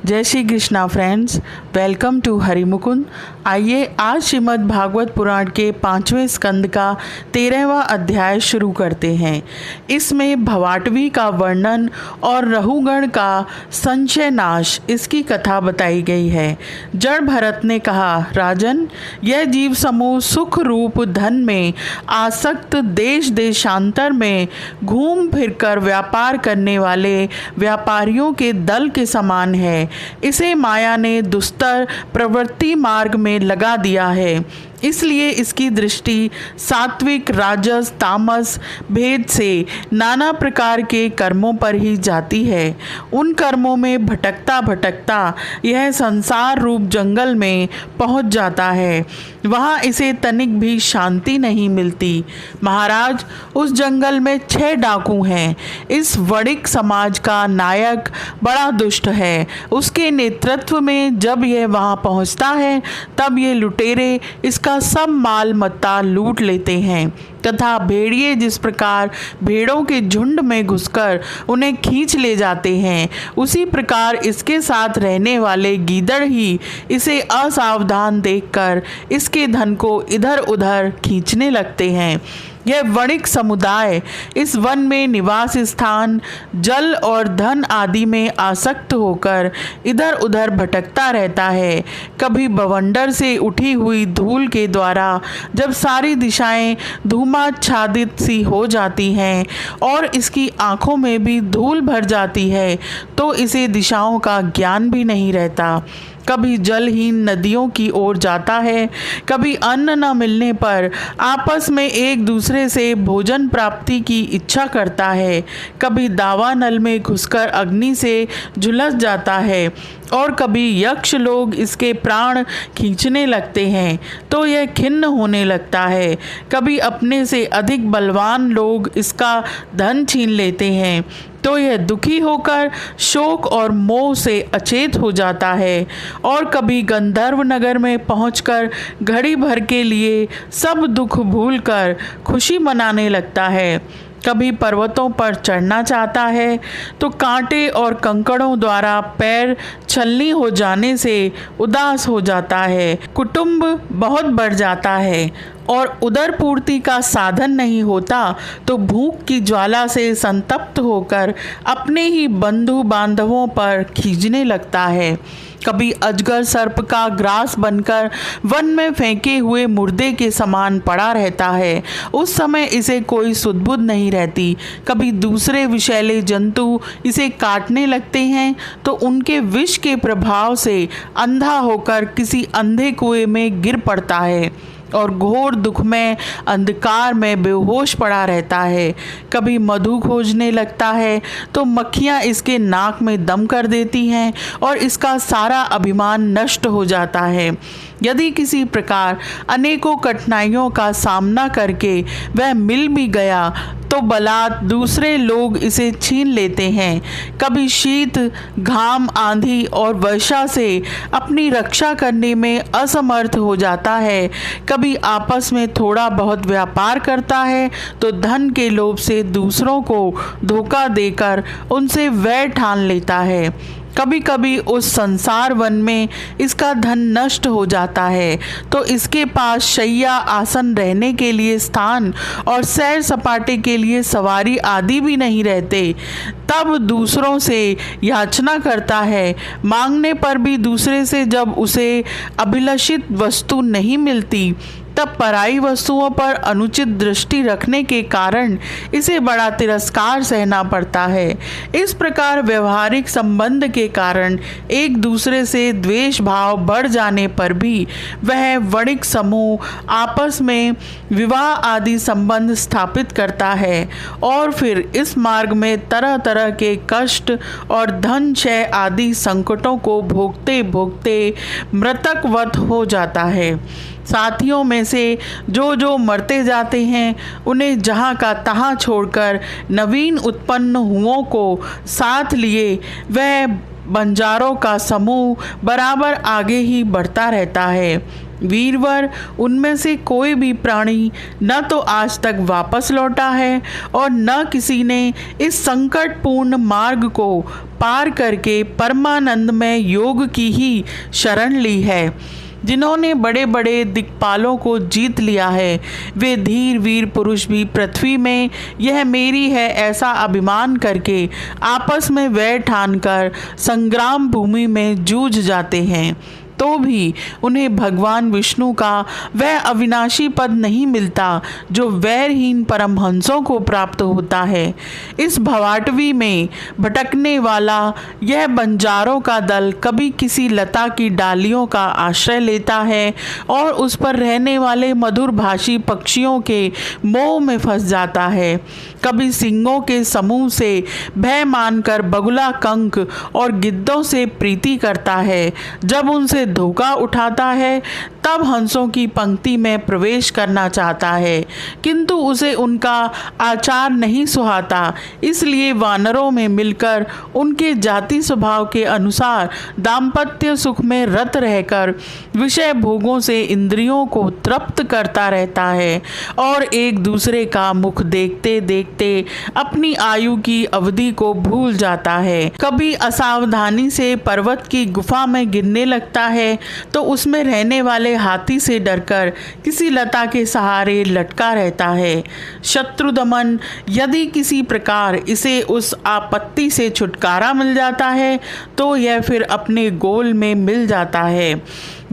जय Shri Krishna friends, welcome to Harimukund. आइए आज श्रीमद् भागवत पुराण के 5वें स्कंद का 13वां अध्याय शुरू करते हैं। इसमें भवाटवी का वर्णन और रहुगण का संशय नाश, इसकी कथा बताई गई है। जड़ भरत ने कहा, राजन, यह जीव समूह सुख रूप धन में आसक्त देश देशांतर में घूम फिरकर व्यापार करने वाले व्यापारियों के दल के समान है। इसे माया ने दुस्तर प्रवृत्ति मार्ग में लगा दिया है, इसलिए इसकी दृष्टि सात्विक राजस तामस भेद से नाना प्रकार के कर्मों पर ही जाती है। उन कर्मों में भटकता भटकता यह संसार रूप जंगल में पहुंच जाता है। वहाँ इसे तनिक भी शांति नहीं मिलती। महाराज, उस जंगल में 6 डाकू हैं। इस वणिक समाज का नायक बड़ा दुष्ट है। उसके नेतृत्व में जब यह वहाँ पहुँचता है तब ये लुटेरे इसका सब माल मत्ता लूट लेते हैं तथा भेड़िए जिस प्रकार भेड़ों के झुंड में घुसकर उन्हें खींच ले जाते हैं, उसी प्रकार इसके साथ रहने वाले गीदड़ ही इसे असावधान देखकर इसके धन को इधर उधर खींचने लगते हैं। यह वणिक समुदाय इस वन में निवास स्थान, जल और धन आदि में आसक्त होकर इधर उधर भटकता रहता है। कभी बवंडर से उठी हुई धूल के द्वारा जब सारी दिशाएं धूमाच्छादित सी हो जाती हैं और इसकी आंखों में भी धूल भर जाती है, तो इसे दिशाओं का ज्ञान भी नहीं रहता। कभी जलहीन नदियों की ओर जाता है, कभी अन्न न मिलने पर आपस में एक दूसरे से भोजन प्राप्ति की इच्छा करता है, कभी दावानल में घुसकर अग्नि से झुलस जाता है और कभी यक्ष लोग इसके प्राण खींचने लगते हैं तो यह खिन्न होने लगता है। कभी अपने से अधिक बलवान लोग इसका धन छीन लेते हैं तो यह दुखी होकर शोक और मोह से अचेत हो जाता है और कभी गंधर्व नगर में पहुंचकर घड़ी भर के लिए सब दुख भूलकर खुशी मनाने लगता है। कभी पर्वतों पर चढ़ना चाहता है तो कांटे और कंकड़ों द्वारा पैर छलनी हो जाने से उदास हो जाता है। कुटुंब बहुत बढ़ जाता है और उदर पूर्ति का साधन नहीं होता तो भूख की ज्वाला से संतप्त होकर अपने ही बंधु बांधवों पर खींचने लगता है। कभी अजगर सर्प का ग्रास बनकर वन में फेंके हुए मुर्दे के समान पड़ा रहता है। उस समय इसे कोई सुध-बुध नहीं रहती। कभी दूसरे विषैले जंतु इसे काटने लगते हैं तो उनके विष के प्रभाव से अंधा होकर किसी अंधे कुएं में गिर पड़ता है और घोर दुख में अंधकार में बेहोश पड़ा रहता है। कभी मधु खोजने लगता है तो मक्खियाँ इसके नाक में दम कर देती हैं और इसका सारा अभिमान नष्ट हो जाता है। यदि किसी प्रकार अनेकों कठिनाइयों का सामना करके वह मिल भी गया तो बलात् दूसरे लोग इसे छीन लेते हैं। कभी शीत, घाम, आंधी और वर्षा से अपनी रक्षा करने में असमर्थ हो जाता है। कभी आपस में थोड़ा बहुत व्यापार करता है तो धन के लोभ से दूसरों को धोखा देकर उनसे वैर ठान लेता है। कभी कभी उस संसार वन में इसका धन नष्ट हो जाता है तो इसके पास शैया, आसन, रहने के लिए स्थान और सैर सपाटे के लिए सवारी आदि भी नहीं रहते। तब दूसरों से याचना करता है। मांगने पर भी दूसरे से जब उसे अभिलषित वस्तु नहीं मिलती तब पराई वस्तुओं पर अनुचित दृष्टि रखने के कारण इसे बड़ा तिरस्कार सहना पड़ता है। इस प्रकार व्यवहारिक संबंध के कारण एक दूसरे से द्वेष भाव बढ़ जाने पर भी वह वणिक समूह आपस में विवाह आदि संबंध स्थापित करता है और फिर इस मार्ग में तरह तरह के कष्ट और धन क्षय आदि संकटों को भोगते भोगते मृतकवत हो जाता है। साथियों में से जो मरते जाते हैं उन्हें जहाँ का तहाँ छोड़कर नवीन उत्पन्न हुओं को साथ लिए वह बंजारों का समूह बराबर आगे ही बढ़ता रहता है। वीरवर, उनमें से कोई भी प्राणी न तो आज तक वापस लौटा है और न किसी ने इस संकटपूर्ण मार्ग को पार करके परमानंदमय योग की ही शरण ली है। जिन्होंने बड़े बड़े दिक्पालों को जीत लिया है, वे धीर वीर पुरुष भी पृथ्वी में यह मेरी है ऐसा अभिमान करके आपस में वैर ठानकर संग्राम भूमि में जूझ जाते हैं, तो भी उन्हें भगवान विष्णु का वह अविनाशी पद नहीं मिलता जो वैरहीन परमहंसों को प्राप्त होता है। इस भवाटवी में भटकने वाला यह बंजारों का दल कभी किसी लता की डालियों का आश्रय लेता है और उस पर रहने वाले मधुर भाषी पक्षियों के मोह में फंस जाता है, कभी सिंहों के समूह से भय मानकर बगुला कंक और गिद्धों से प्रीति करता है, जब उनसे धोखा उठाता है तब हंसों की पंक्ति में प्रवेश करना चाहता है, किंतु उसे उनका आचार नहीं सुहाता, इसलिए वानरों में मिलकर उनके जाति स्वभाव के अनुसार दाम्पत्य सुख में रत रहकर विषय भोगों से इंद्रियों को तृप्त करता रहता है और एक दूसरे का मुख देखते देखते अपनी आयु की अवधि को भूल जाता है। कभी असावधानी से पर्वत की गुफा में गिरने लगता है तो उसमें रहने वाले हाथी से डरकर किसी लता के सहारे लटका रहता है। शत्रु दमन, यदि किसी प्रकार इसे उस आपत्ति से छुटकारा मिल जाता है तो यह फिर अपने गोल में मिल जाता है।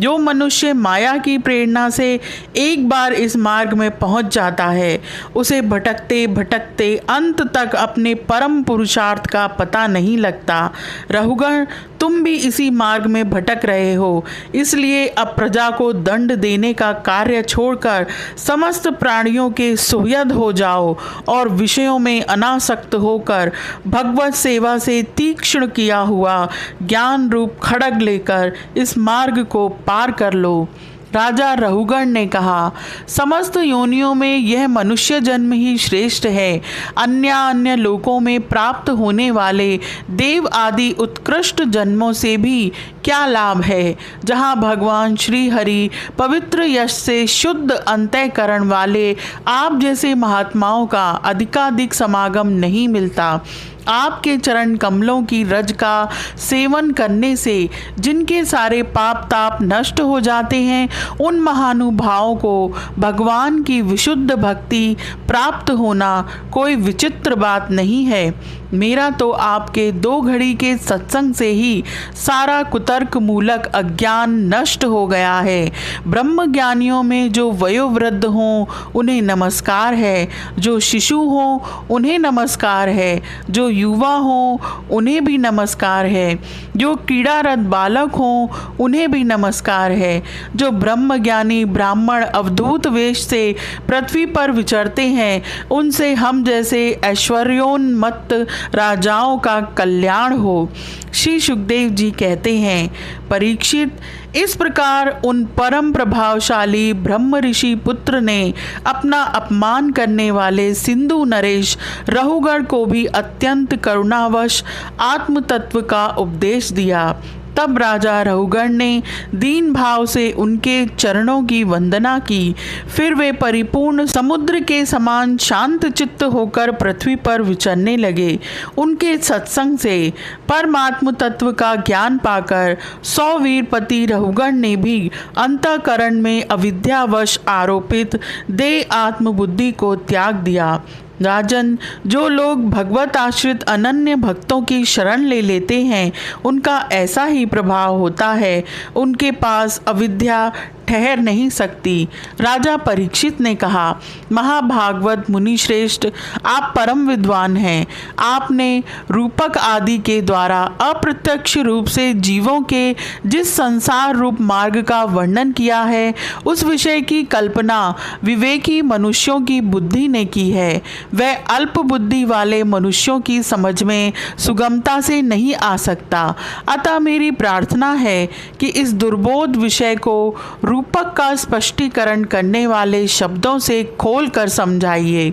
जो मनुष्य माया की प्रेरणा से एक बार इस मार्ग में पहुंच जाता है, उसे भटकते भटकते अंत तक अपने परम पुरुषार्थ का पता नहीं लगता। रहुगण, तुम भी इसी मार्ग में भटक रहे हो, इसलिए अब प्रजा को दंड देने का कार्य छोड़कर समस्त प्राणियों के सुहृद हो जाओ और विषयों में अनासक्त होकर भगवत सेवा से तीक्ष्ण किया हुआ ज्ञान रूप खड्ग लेकर इस मार्ग को पार कर लो। राजा रहुगण ने कहा, समस्त योनियों में यह मनुष्य जन्म ही श्रेष्ठ है। अन्य लोकों में प्राप्त होने वाले देव आदि उत्कृष्ट जन्मों से भी क्या लाभ है, जहाँ भगवान श्री हरि पवित्र यश से शुद्ध अंतःकरण वाले आप जैसे महात्माओं का अधिकाधिक समागम नहीं मिलता। आपके चरण कमलों की रज का सेवन करने से जिनके सारे पाप ताप नष्ट हो जाते हैं, उन महानुभावों को भगवान की विशुद्ध भक्ति प्राप्त होना कोई विचित्र बात नहीं है। मेरा तो आपके 2 घड़ी के सत्संग से ही सारा कुतर्क मूलक अज्ञान नष्ट हो गया है। ब्रह्म ज्ञानियों में जो वयोवृद्ध हों उन्हें नमस्कार है, जो शिशु हों उन्हें नमस्कार है, जो युवा हों उन्हें भी नमस्कार है, जो क्रीड़ारत बालक हों उन्हें भी नमस्कार है, जो ब्रह्मज्ञानी ब्राह्मण अवधूत वेश से पृथ्वी पर विचरते हैं उनसे हम जैसे ऐश्वर्योन्मत्त राजाओं का कल्याण हो। श्री सुखदेव जी कहते हैं, परीक्षित, इस प्रकार उन परम प्रभावशाली ब्रह्म ऋषि पुत्र ने अपना अपमान करने वाले सिंधु नरेश रहुगण को भी अत्यंत करुणावश आत्म तत्व का उपदेश दिया। तब राजा रहुगण ने दीन भाव से उनके चरणों की वंदना की। फिर वे परिपूर्ण समुद्र के समान शांत चित्त होकर पृथ्वी पर विचरने लगे। उनके सत्संग से परमात्म तत्व का ज्ञान पाकर 100 वीरपति रहुगण ने भी अंतःकरण में अविद्यावश आरोपित देह आत्मबुद्धि को त्याग दिया। राजन, जो लोग भगवत आश्रित अनन्य भक्तों की शरण ले लेते हैं उनका ऐसा ही प्रभाव होता है, उनके पास अविद्या ठहर नहीं सकती। राजा परीक्षित ने कहा, महाभागवत मुनि श्रेष्ठ, आप परम विद्वान हैं। आपने रूपक आदि के द्वारा अप्रत्यक्ष रूप से जीवों के जिस संसार रूप मार्ग का वर्णन किया है उस विषय की कल्पना विवेकी मनुष्यों की बुद्धि ने की है। वह अल्प बुद्धि वाले मनुष्यों की समझ में सुगमता से नहीं आ सकता। अतः मेरी प्रार्थना है कि इस दुर्बोध विषय को रूपक का स्पष्टीकरण करने वाले शब्दों से खोल कर समझाइए।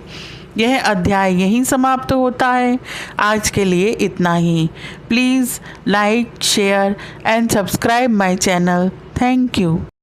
यह अध्याय यहीं समाप्त होता है। आज के लिए इतना ही। Please like, share and subscribe my channel. Thank you.